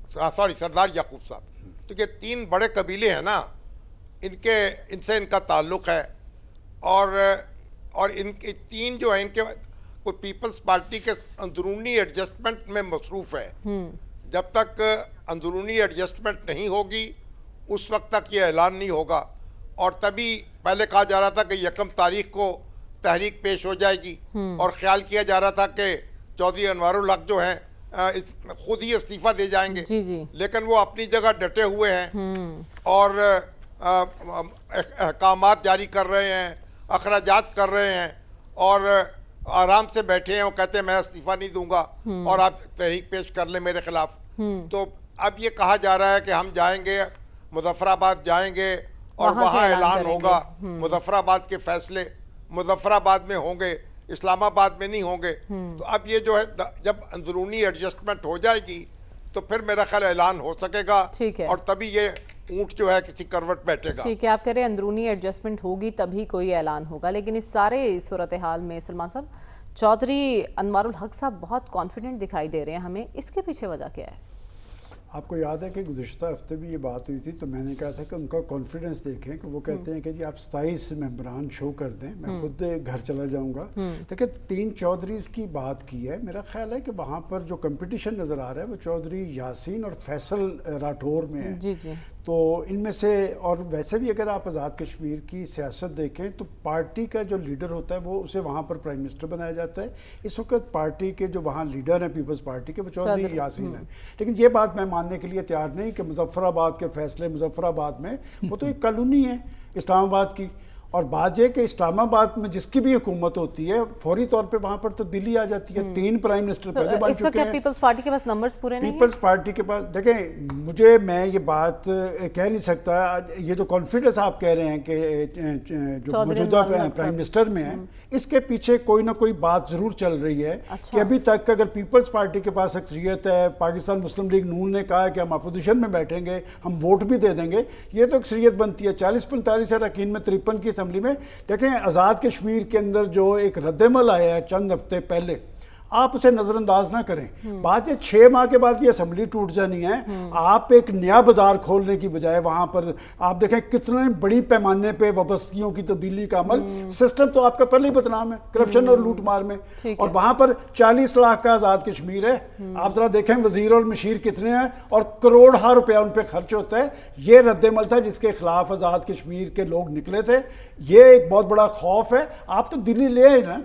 سردار یعقوب صاحب، تو یہ 3 بڑے قبیلے ہیں نا، ان سے ان کا تعلق ہے. اور ان کے 3 جو ہیں ان کے کوئی پیپلز پارٹی کے اندرونی ایڈجسٹمنٹ میں مصروف ہے. جب تک اندرونی ایڈجسٹمنٹ نہیں ہوگی اس وقت تک یہ اعلان نہیں ہوگا. اور تبھی پہلے کہا جا رہا تھا کہ 1 تاریخ کو تحریک پیش ہو جائے گی اور خیال کیا جا رہا تھا کہ چودھری انوار الحق جو ہیں خود ہی استعفیٰ دے جائیں گے. لیکن وہ اپنی جگہ ڈٹے ہوئے ہیں اور احکامات جاری کر رہے ہیں، اخراجات کر رہے ہیں اور آرام سے بیٹھے ہیں. وہ کہتے ہیں میں استعفیٰ نہیں دوں گا اور آپ تحریک پیش کر لیں میرے خلاف. تو اب یہ کہا جا رہا ہے کہ ہم جائیں گے مظفر آباد جائیں گے اور وہاں اعلان ہوگا. مظفر آباد کے فیصلے مظفر آباد میں ہوں گے، اسلام آباد میں نہیں ہوں گے. تو اب یہ جو ہے جب اندرونی ایڈجسٹمنٹ ہو جائے گی تو پھر میرا خیال اعلان ہو سکے گا اور تبھی یہ اونٹ جو ہے کسی کروٹ بیٹھے گا. ٹھیک ہے، آپ کہہ رہے ہیں اندرونی ایڈجسٹمنٹ ہوگی تبھی کوئی اعلان ہوگا، لیکن اس سارے صورتحال میں سلمان صاحب چودھری انوار الحق صاحب بہت کانفیڈنٹ دکھائی دے رہے ہیں ہمیں، اس کے پیچھے وجہ کیا ہے؟ آپ کو یاد ہے کہ گزشتہ ہفتے بھی یہ بات ہوئی تھی تو میں نے کہا تھا کہ ان کا کانفیڈنس دیکھیں کہ وہ کہتے ہیں کہ جی آپ 27 ممبران شو کر دیں، میں خود گھر چلا جاؤں گا. دیکھیں 3 چودھریز کی بات کی ہے، میرا خیال ہے کہ وہاں پر جو کمپٹیشن نظر آ رہا ہے وہ چودھری یاسین اور فیصل راٹھور میں ہے. جی جی، تو ان میں سے، اور ویسے بھی اگر آپ آزاد کشمیر کی سیاست دیکھیں تو پارٹی کا جو لیڈر ہوتا ہے وہ اسے وہاں پر پرائم منسٹر بنایا جاتا ہے. اس وقت پارٹی کے جو وہاں لیڈر ہیں پیپلز پارٹی کے وہ چودھری یاسین ہیں. لیکن یہ بات میں ماننے کے لیے تیار نہیں کہ مظفر آباد کے فیصلے مظفر آباد میں، وہ تو ایک کالونی ہے اسلام آباد کی. اور بات یہ کہ اسلام آباد میں جس کی بھی حکومت ہوتی ہے فوری طور پہ وہاں پر تبدیلی آ جاتی ہے. 3 پرائم منسٹر پہلے بن اس وقت چکے ہیں. پیپلز پارٹی کے پاس نمبرز پورے نہیں ہیں؟ پیپلز پارٹی کے پاس دیکھیں، میں یہ بات کہہ نہیں سکتا. یہ جو کانفیڈنس آپ کہہ رہے ہیں کہ جو موجودہ پرائم منسٹر میں ہیں، اس کے پیچھے کوئی نہ کوئی بات ضرور چل رہی ہے کہ ابھی تک اگر پیپلز پارٹی کے پاس اکثریت ہے، پاکستان مسلم لیگ نون نے کہا ہے کہ ہم اپوزیشن میں بیٹھیں گے، ہم ووٹ بھی دے دیں گے، یہ تو اکثریت بنتی ہے. 40-45 اراکین میں 53 کی اسمبلی میں. دیکھیں آزاد کشمیر کے اندر جو ایک رد عمل آیا ہے چند ہفتے پہلے، آپ اسے نظر انداز نہ کریں. بات یہ 6 ماہ کے بعد یہ اسمبلی ٹوٹ جانی ہے. آپ ایک نیا بازار کھولنے کی بجائے وہاں پر آپ دیکھیں کتنے بڑی پیمانے پہ وابستگیوں کی تبدیلی کا عمل. سسٹم تو آپ کا پہلے ہی بدنام ہے کرپشن اور لوٹ مار میں، اور وہاں پر 40 لاکھ کا آزاد کشمیر ہے. آپ ذرا دیکھیں وزیر اور مشیر کتنے ہیں اور کروڑ روپیہ ان پہ خرچ ہوتا ہے. یہ رد عمل تھا جس کے خلاف آزاد کشمیر کے لوگ نکلے تھے. یہ ایک بہت بڑا خوف ہے. آپ تو دلی لے آئے نا،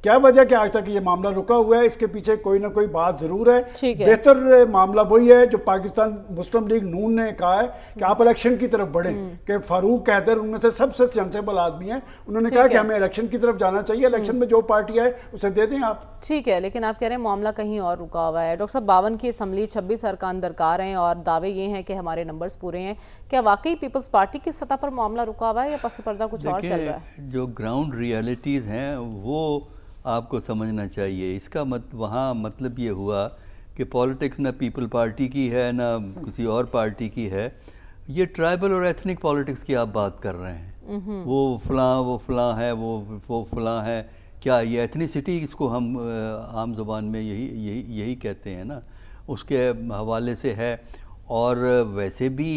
کیا وجہ کہ آج تک یہ معاملہ رکا ہوا ہے؟ اس کے پیچھے کوئی نہ کوئی بات ضرور ہے. بہتر معاملہ وہی ہے جو پاکستان مسلم لیگ نون نے کہا ہے کہ آپ الیکشن کی طرف بڑھیں. کہ فاروق حیدر ان میں سے سب سے سینسیبل آدمی ہیں، انہوں نے کہا کہ ہمیں الیکشن کی طرف جانا چاہیے، الیکشن میں جو پارٹی آئے اسے دے دیں آپ. ٹھیک ہے، لیکن آپ کہہ رہے ہیں معاملہ کہیں اور رکا ہوا ہے. ڈاکٹر صاحب 52 کی اسمبلی 26 ارکان درکار ہیں اور دعوے یہ ہیں کہ ہمارے نمبرز پورے ہیں. کیا واقعی پیپلز پارٹی کی سطح پر معاملہ رکا ہوا ہے یا پس پردہ کچھ اور چل رہا ہے؟ جو گراؤنڈ ریالٹیز ہیں وہ آپ کو سمجھنا چاہیے. اس کا وہاں مطلب یہ ہوا کہ پالیٹکس نہ پیپل پارٹی کی ہے نہ کسی اور پارٹی کی ہے. یہ ٹرائبل اور ایتھنک پالیٹکس کی آپ بات کر رہے ہیں. وہ فلاں ہے، وہ فلاں ہے. کیا یہ ایتھنیسٹی، اس کو ہم عام زبان میں یہی کہتے ہیں نا، اس کے حوالے سے ہے. اور ویسے بھی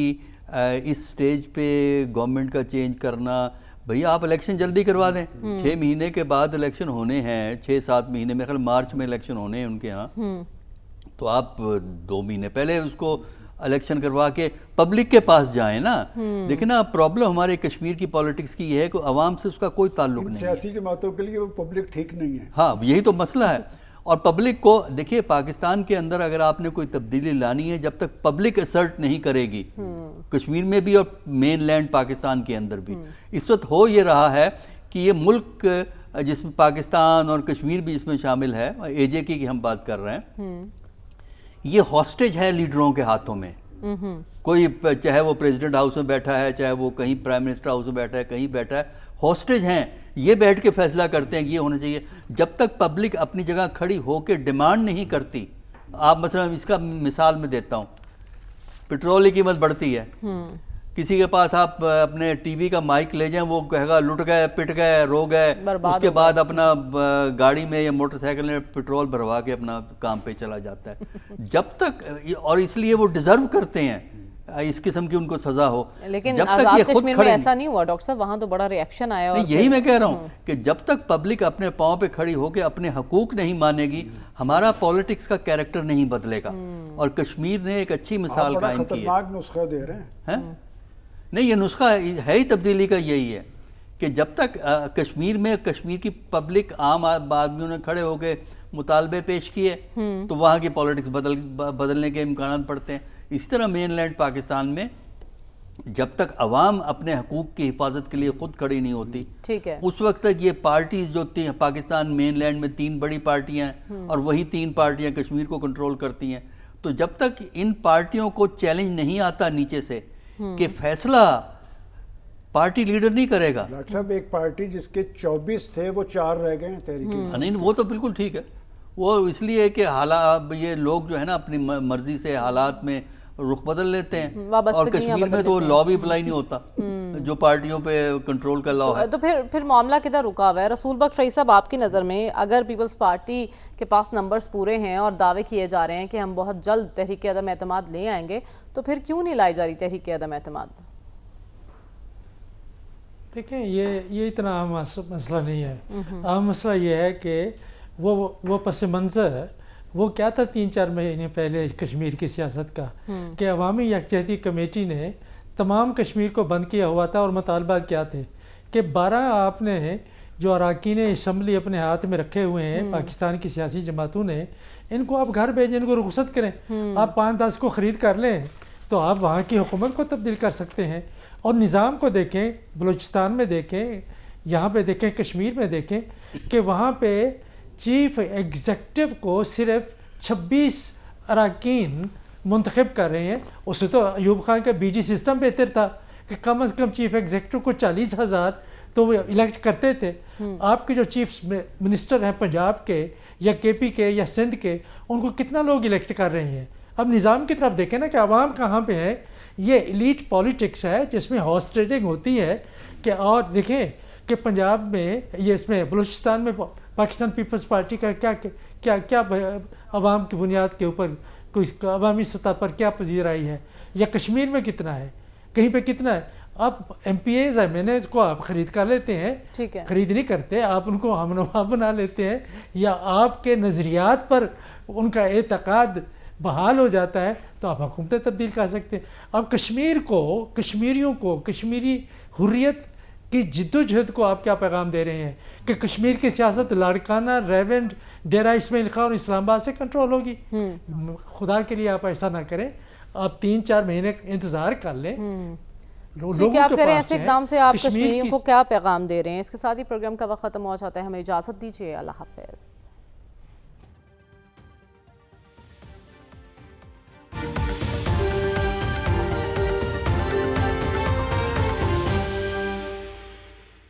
اس سٹیج پہ گورنمنٹ کا چینج کرنا، بھئی آپ الیکشن جلدی کروا دیں. 6 مہینے کے بعد الیکشن ہونے ہیں، 6-7 مہینے میں، خیال مارچ میں الیکشن ہونے ہیں ان کے ہاں. تو آپ 2 مہینے پہلے اس کو الیکشن کروا کے پبلک کے پاس جائیں نا. دیکھیں نا، پرابلم ہمارے کشمیر کی پالیٹکس کی یہ ہے کہ عوام سے اس کا کوئی تعلق نہیں ہے. سیاسی جماعتوں کے لیے وہ پبلک ٹھیک نہیں ہے. ہاں، یہی تو مسئلہ ہے. اور پبلک کو دیکھیے، پاکستان کے اندر اگر آپ نے کوئی تبدیلی لانی ہے، جب تک پبلک اسرٹ نہیں کرے گی، کشمیر میں بھی اور مین لینڈ پاکستان کے اندر بھی. اس وقت ہو یہ رہا ہے کہ یہ ملک جس میں پاکستان اور کشمیر بھی اس میں شامل ہے، اے جے کی ہم بات کر رہے ہیں، یہ ہاسٹیج ہے لیڈروں کے ہاتھوں میں. کوئی چاہے وہ پریزیڈنٹ ہاؤس میں بیٹھا ہے، چاہے وہ کہیں پرائم منسٹر ہاؤس میں بیٹھا ہے، کہیں بیٹھا ہے، ہاسٹیج ہیں. یہ بیٹھ کے فیصلہ کرتے ہیں کہ یہ ہونا چاہیے. جب تک پبلک اپنی جگہ کھڑی ہو کے ڈیمانڈ نہیں کرتی. آپ مثلا اس کا مثال میں دیتا ہوں، پیٹرول کی قیمت بڑھتی ہے. کسی کے پاس آپ اپنے ٹی وی کا مائک لے جائیں، وہ کہے گا لٹ گئے، پٹ گئے، رو گئے. اس کے بعد اپنا گاڑی میں یا موٹر سائیکل میں پیٹرول بھروا کے اپنا کام پہ چلا جاتا ہے. جب تک، اور اس لیے وہ ڈیزرو کرتے ہیں اس قسم کی ان کو سزا ہو. لیکن آزاد کشمیر میں ایسا نہیں ہوا ڈاکٹر صاحب، وہاں تو بڑا ری ایکشن آیا. یہی میں کہہ رہا ہوں کہ جب تک پبلک اپنے پاؤں پہ کھڑی ہو کے اپنے حقوق نہیں مانے گی، ہمارا پالیٹکس کا کیریکٹر نہیں بدلے گا. اور کشمیر نے ایک اچھی مثال قائم کی ہے. خطرناک نسخہ دے رہے ہیں. نہیں، یہ نسخہ ہے ہی تبدیلی کا یہی ہے کہ جب تک کشمیر میں کشمیر کی پبلک عام آدمیوں نے کھڑے ہو کے مطالبے پیش کیے تو وہاں کی پالیٹکس بدلنے کے امکانات پڑتے ہیں. اسی طرح مین لینڈ پاکستان میں جب تک عوام اپنے حقوق کی حفاظت کے لیے خود کھڑی نہیں ہوتی، ٹھیک ہے، اس وقت تک یہ پارٹیز جو پاکستان مین لینڈ میں 3 بڑی پارٹیاں ہیں اور وہی 3 پارٹیاں کشمیر کو کنٹرول کرتی ہیں، تو جب تک ان پارٹیوں کو چیلنج نہیں آتا نیچے سے کہ فیصلہ پارٹی لیڈر نہیں کرے گا. ڈاکٹر صاحب ایک پارٹی جس کے 24 تھے وہ 4 رہ گئے ہیں تحریک انصاف. نہیں، وہ تو بالکل ٹھیک ہے. وہ اس لیے کہ حالات، یہ لوگ جو ہے نا اپنی مرضی سے حالات میں رخ بدل لیتے ہیں. اور وابستگیاں کشمیر میں تو لا بھی اپلائی نہیں ہوتا جو پارٹیوں پہ کنٹرول کا لا ہے. تو پھر معاملہ کدھر رکا ہوا ہے؟ رسول بخش رئی صاحب، آپ کی نظر میں اگر پیپلز پارٹی کے پاس نمبرز پورے ہیں اور دعوے کیے جا رہے ہیں کہ ہم بہت جلد تحریک عدم اعتماد لے آئیں گے، تو پھر کیوں نہیں لائی جا رہی تحریک عدم اعتماد؟ دیکھیں یہ اتنا عام مسئلہ نہیں ہے. عام مسئلہ یہ ہے کہ وہ پس منظر وہ کیا تھا 3-4 مہینے پہلے کشمیر کی سیاست کا، کہ عوامی یکجہتی کمیٹی نے تمام کشمیر کو بند کیا ہوا تھا، اور مطالبات کیا تھے کہ 12 آپ نے جو اراکین اسمبلی اپنے ہاتھ میں رکھے ہوئے ہیں پاکستان کی سیاسی جماعتوں نے، ان کو آپ گھر بھیجیں، ان کو رخصت کریں. آپ 5-10 کو خرید کر لیں تو آپ وہاں کی حکومت کو تبدیل کر سکتے ہیں. اور نظام کو دیکھیں، بلوچستان میں دیکھیں، یہاں پہ دیکھیں، کشمیر میں دیکھیں کہ وہاں پہ چیف ایگزیکٹو کو صرف 26 اراکین منتخب کر رہے ہیں. اس سے تو ایوب خان کا بی ڈی سسٹم بہتر تھا کہ کم از کم چیف ایگزیکٹو کو 40,000 تو وہ الیکٹ کرتے تھے. آپ کے جو چیف منسٹر ہیں پنجاب کے یا کے پی کے یا سندھ کے، ان کو کتنا لوگ الیکٹ کر رہے ہیں؟ اب نظام کی طرف دیکھیں نا کہ عوام کہاں پہ ہے. یہ ایلیٹ پالیٹکس ہے جس میں ہارس ٹریڈنگ ہوتی ہے کہ، اور دیکھیں کہ پنجاب میں یہ، اس میں بلوچستان میں پاکستان پیپلز پارٹی کا کیا عوام کی بنیاد کے اوپر کوئی عوامی سطح پر کیا پذیرائی ہے، یا کشمیر میں کتنا ہے، کہیں پہ کتنا ہے. آپ MPAs MNAs کو آپ خرید کر لیتے ہیں، خرید نہیں کرتے آپ، ان کو ہم نوا بنا لیتے ہیں، یا آپ کے نظریات پر ان کا اعتقاد بحال ہو جاتا ہے تو آپ حکومتیں تبدیل کر سکتے ہیں. اب کشمیر کو، کشمیریوں کو، کشمیری حریت کی جد و جہد کو آپ کیا پیغام دے رہے ہیں کہ کشمیر کی سیاست لاڑکانہ، ریونڈ، ڈیرہ اسماعیل خان اور اسلام آباد سے کنٹرول ہوگی؟ خدا کے لیے آپ ایسا نہ کریں. آپ 3-4 مہینے انتظار کر لیں. کیا آپ کریں ایسے اقدام سے آپ کشمیریوں کو کیا پیغام دے رہے ہیں؟ اس کے ساتھ ہی پروگرام کا وقت ختم ہو جاتا ہے. ہمیں اجازت دیجیے. اللہ حافظ.